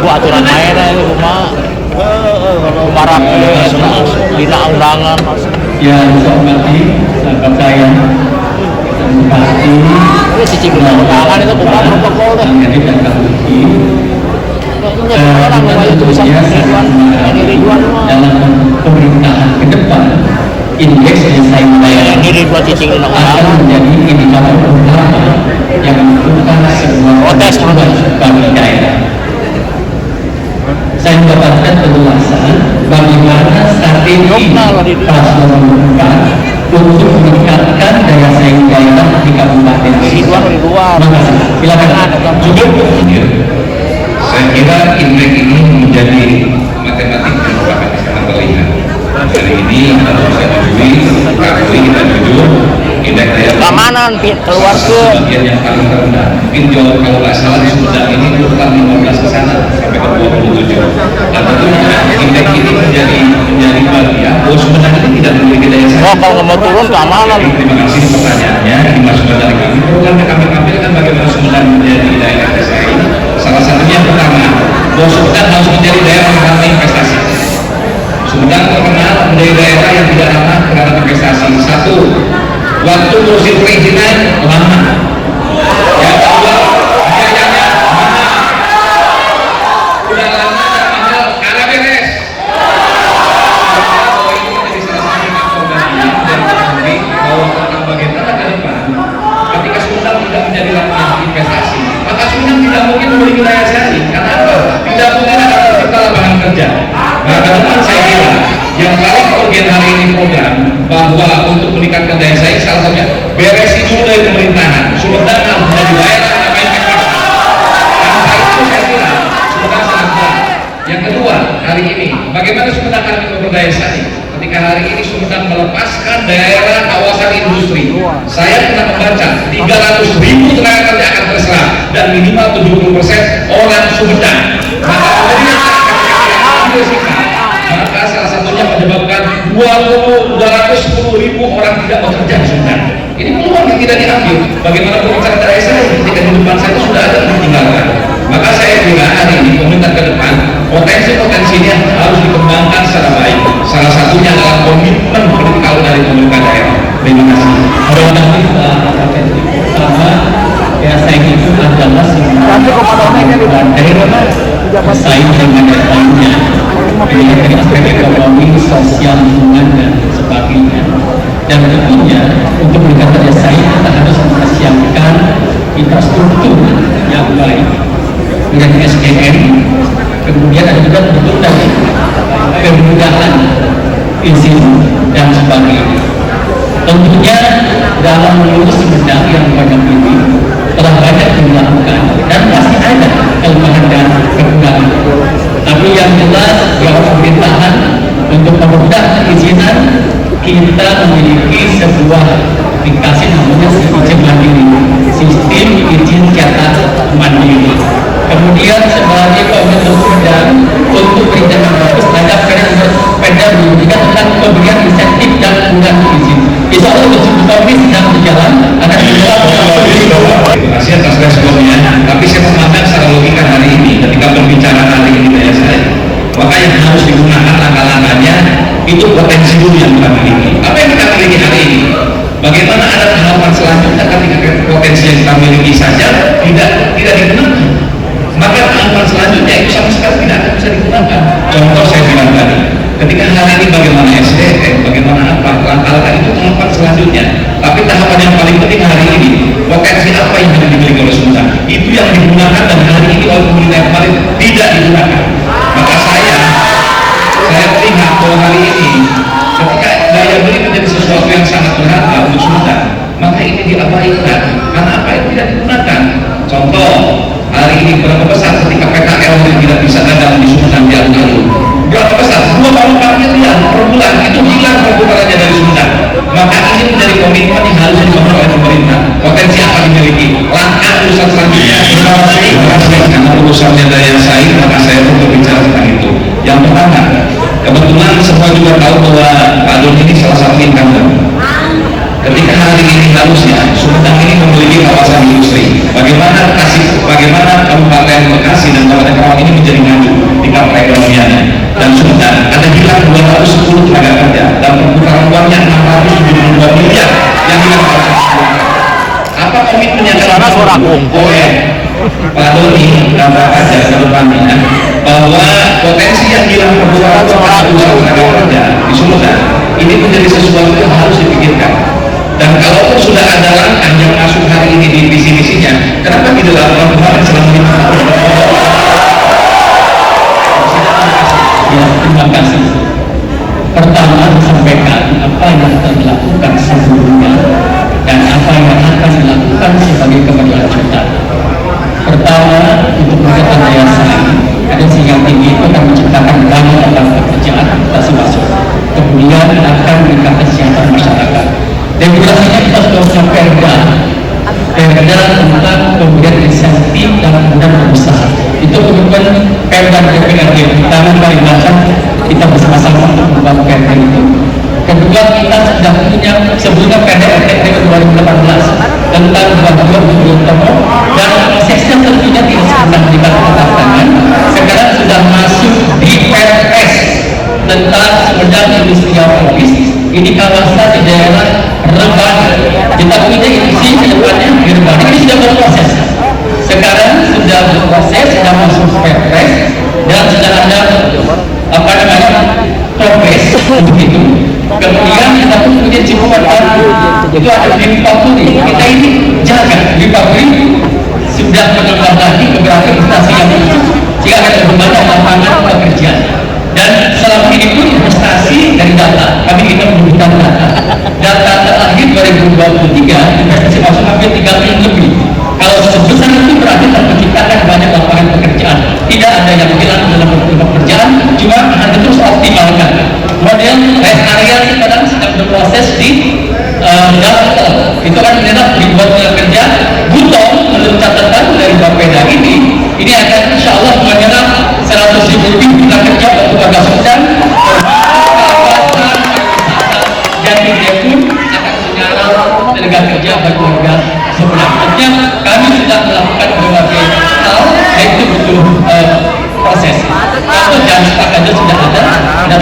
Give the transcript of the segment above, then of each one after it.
aturan mainnya itu cuma marah tidak undangan yang saya hormati sahabat saya pasti ini cicing undangan itu bukan protokol deh jadi dan kabudi orang mulai tulisan Ridwan dalam pemerintahan ke depan indeks yang saya bayar ini Ridwan cicing undangan akan menjadi indikator utama yang menentukan sebuah protes bagi daerah. Saya mendapatkan penjelasan bagaimana strategi paslon mengumumkan untuk meningkatkan daya saing daerah di Kabupaten Ridwan. Silakan cukup. Saya kira indeks ini menjadi matematik yang dapat kita melihat. Hari ini harus saya jujuri, kami kita jujur, indeks daya keamanan keluar ke bagian yang paling rendah. Mungkin jauh kalau nggak salah di Sumedang ini urutan 15 ke sana sampai ke 27. Dan tentunya indeks ini menjadi bagian bahwa Sumedang ini tidak memiliki daya saing. kalau nggak mau turun keamanan. Terima kasih pertanyaannya. Di masukan dari kami, program yang kami tampilkan bagaimana Sumedang menjadi daerah daya saing. Salah satunya yang pertama, bahwa Sumedang harus menjadi daerah yang ramah investasi. Sumedang terkenal menjadi daerah yang tidak ramah terhadap investasi. Satu, waktu musim perizinan lama. Yang kedua, biayanya mahal. Udah lama dan mahal, karena beres. Bahwa ini menjadi salah satu faktor bagian dan kami bahwa tentang bagaimana ke depan ketika Sumedang tidak menjadi ramah investasi, maka Sumedang tidak mungkin memiliki daya saing. Karena apa? Tidak mungkin ada tercipta lapangan kerja. Nah, ke depan saya kira yang paling urgent hari ini program bahwa untuk meningkatkan daya saing salah satunya beresi dulu dari pemerintahan. Sumedang harus menjadi daerah yang main investasi. Dan hal itu saya kira Sumedang sangat berat. Yang kedua, hari ini bagaimana Sumedang akan berdaya saing? Ketika hari ini Sumedang melepaskan daerah kawasan industri, saya pernah membaca 300.000 tenaga kerja akan terserap dan minimal 70% orang Sumedang. Maka kemudian maka salah satunya menyebabkan 210.000 orang tidak bekerja di Sumedang. Ini peluang yang tidak diambil. Bagaimana pembicaraan daya saing ketika di depan saya itu sudah ada yang ditinggalkan. Maka saya kira hari ini pemerintah ke depan potensi-potensinya harus dikembangkan secara baik. Salah satunya adalah komitmen vertikal dari pemerintah daerah. Terima kasih. Pertama, daya saing itu adalah sebuah daerah bersaing dengan daerah lainnya. Dari aspek ekonomi, sosial, lingkungan dan sebagainya. Dan tentunya untuk meningkatkan daya saing kita harus mempersiapkan infrastruktur yang baik dengan SDM. Kemudian ada juga bentuk dari kemudahan izin dan sebagainya. Tentunya dalam mengurus Sumedang yang banyak ini telah banyak dilakukan dan pasti ada kelemahan dan kekurangan. Tapi yang jelas bahwa pemerintahan untuk memudah perizinan kita memiliki sebuah aplikasi namanya izin mandiri, sistem izin catat mandiri. Kemudian sebagai komitmen Sumedang untuk perizinan bagus ada perda juga tentang pemberian insentif dan penggunaan izin. Insya Allah uji coba sedang berjalan akan Terima kasih atas responnya. Tapi saya memandang secara logika hari ini ketika berbicara hari ini daya saing, maka yang harus digunakan langkah-langkahnya itu potensi dulu yang kita miliki. Apa yang kita miliki hari ini? Bagaimana ada tahapan selanjutnya ketika potensi yang kita miliki saja tidak digunakan? Maka tahapan selanjutnya itu sama sekali tidak akan bisa digunakan. Contoh saya bilang tadi, ketika hari ini bagaimana SDM, bagaimana apa, langkah-langkah itu tahapan selanjutnya. Tapi tahapan yang paling penting hari ini, potensi apa yang sudah dimiliki oleh Sumedang, itu yang digunakan dan hari ini oleh pemerintah yang kemarin tidak digunakan. Maka saya melihat bahwa hari ini ketika daya beli menjadi sesuatu yang sangat berharga untuk Sumedang, maka ini diabaikan karena apa yang tidak digunakan. Contoh, hari ini berapa besar ketika PKL yang tidak bisa dagang di Sumedang di alun-alun? Berapa besar? 2,4 miliar per bulan itu hilang perputarannya dari Sumedang. Maka ini menjadi komitmen yang harus dibangun oleh pemerintah. Potensi apa dimiliki? Langkah urusan selanjutnya. Terima kasih. Karena urusannya daya saing, maka saya pun berbicara tentang itu. Yang pertama, kebetulan semua juga tahu bahwa Pak Doni ini salah satu incumbent. Ketika hari ini harusnya Sumedang ini memiliki kawasan industri, bagaimana Kabupaten Bekasi dan Kabupaten Karawang ini menjadi maju di perekonomiannya, dan Sumedang ada hilang 210 tenaga kerja dan perputaran uangnya 672 miliar yang hilang. Apa komitmennya Karena suara kumpul Pak Doni dan Pak Kajar ke depannya, bahwa potensi yang hilang perputaran uang tenaga kerja di Sumedang ini menjadi sesuatu yang harus dipikirkan. Dan kalau sudah ada langkah yang masuk hari ini di visi misinya, kenapa tidak dilakukan kemarin selama 5 tahun? Ya, terima kasih. Pertama, sampaikan apa yang telah dilakukan sebelumnya dan apa yang akan dilakukan sebagai keberlanjutan. Pertama, untuk meningkatkan daya saing, ada sehingga tinggi itu akan menciptakan banyak lapangan pekerjaan masuk. Kemudian akan meningkatkan kesejahteraan masyarakat. Regulasinya kita sudah punya perda tentang pemberian insentif dalam kemudian berusaha. Itu kemudian perda DPRD tangan dari belakang kita bersama-sama untuk membangun perda itu. Kedua, kita sudah punya sebelumnya perda RTP 2018 tentang bantuan Bung dan prosesnya tentunya tidak sebentar di tangan. Sekarang sudah masuk di PRS tentang Sumedang Industrial Police. Ini kawasan di daerah Rebana. Kita punya isi ke depannya di Rebana. Ini sudah berproses. Sekarang sudah berproses, sudah masuk PRS dan sudah ada progres untuk itu. Kemudian kita pun punya Ciputat baru. Itu ada di Papuri. Kita ini jaga di Papuri sudah menambah lagi beberapa instansi yang masuk sehingga ada berbagai lapangan pekerjaan. Dan selama ini pun investasi dari data, kami kita membutuhkan data terakhir 2023 investasi masuk hampir 3 triliun lebih. Kalau sebesar itu berarti terciptakan banyak lapangan pekerjaan. Tidak ada yang hilang dalam pekerjaan, cuma harus terus optimalkan. Model rest area sekarang sedang berproses di Jakarta. Itu kan menilai dibuat kerja Butong menurut catatan dari Bapeda ini akan insya Allah menyerap 100.000 lebih tenaga kerja untuk warga Sumedang. Jadi dia pun akan menyerap tenaga kerja bagi warga Sumedang. Artinya kami sudah melakukan berbagai hal, yaitu butuh proses. Kalau dan sepakatnya sudah ada dan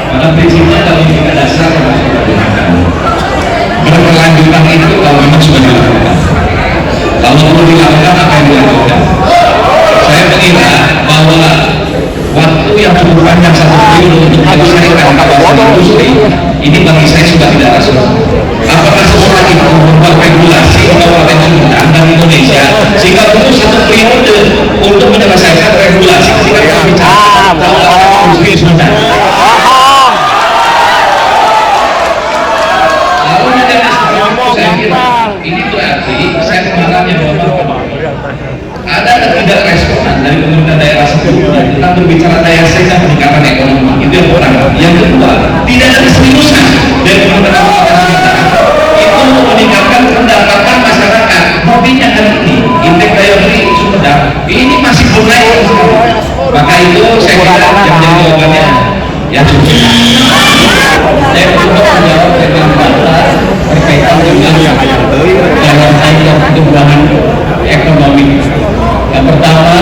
pada prinsipnya kalau tidak dasar berkelanjutan itu kalau memang sudah dilakukan. Kalau perlu dilakukan apa yang dilakukan? Saya mengira bahwa waktu yang cukup panjang 1 triliun untuk menyelesaikan kawasan industri ini bagi saya sudah tidak rasional. Apakah seseorang itu membuat regulasi Kabupaten Sumedang dan Indonesia sehingga butuh 1 triliun untuk menyelesaikan regulasi sehingga kita bicara kawasan industri Sumedang? Ini berarti saya mengalami bahwa ada tidak responan dari pemerintah daerah sebelumnya tentang berbicara daya saing dan peningkatan ekonomi. Itu yang pertama. Yang kedua, tidak ada keseriusan dari pemerintah Sumedang itu untuk meningkatkan pendapatan masyarakat. Mobilnya hari ini indeks daya beli Sumedang ini masih belum naik. Maka itu saya kira yang menjadi jawabannya ya cukup. Saya mencoba menjawab dengan data berkaitan dengan daya saing dan pertumbuhan ekonomi. Yang pertama,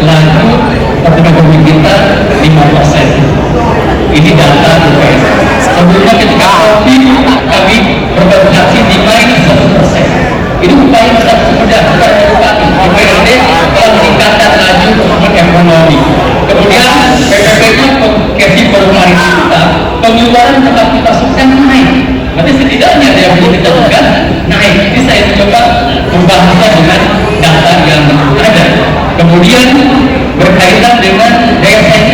laju pertumbuhan ekonomi kita 5%. Ini data BPS. Sebelumnya ketika COVID kami berproduksi di minus 1%. Ini upaya besar Sumedang bukan edukasi. PPRD telah meningkatkan laju pertumbuhan ekonomi. Kemudian PPP-nya kesi perumahan kita, pengeluaran tetap kita sukan naik. Berarti setidaknya daya beli kita juga naik. Ini saya coba membahasnya dengan data yang ada. Kemudian berkaitan dengan daya saing